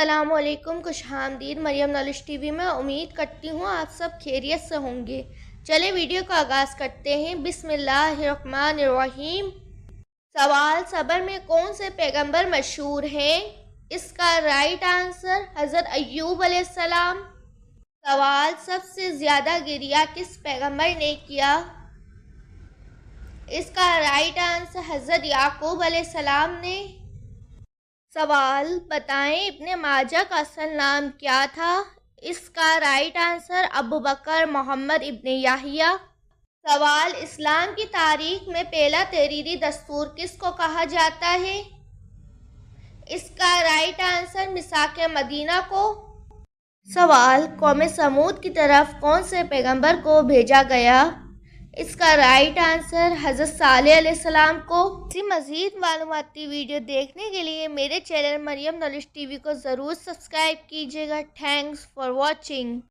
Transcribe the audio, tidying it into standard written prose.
السلام علیکم، خوش آمدید مریم نالج ٹی وی میں۔ امید کرتی ہوں آپ سب خیریت سے ہوں گے۔ چلے ویڈیو کا آغاز کرتے ہیں۔ بسم اللہ الرحمن الرحیم۔ سوال: صبر میں کون سے پیغمبر مشہور ہیں؟ اس کا رائٹ آنسر حضرت ایوب علیہ السلام۔ سوال: سب سے زیادہ گریہ کس پیغمبر نے کیا؟ اس کا رائٹ آنسر حضرت یعقوب علیہ السلام نے۔ سوال: بتائیں ابن ماجہ کا اصل نام کیا تھا؟ اس کا رائٹ آنسر ابوبکر محمد ابن یحییٰ۔ سوال: اسلام کی تاریخ میں پہلا تحریری دستور کس کو کہا جاتا ہے؟ اس کا رائٹ آنسر میثاق مدینہ کو۔ سوال: قوم سمود کی طرف کون سے پیغمبر کو بھیجا گیا؟ اس کا رائٹ آنسر حضرت صالح علیہ السلام کو۔ اسی مزید معلوماتی ویڈیو دیکھنے کے لیے میرے چینل مریم نالج ٹی وی کو ضرور سبسکرائب کیجیے گا۔ Thanks for watching.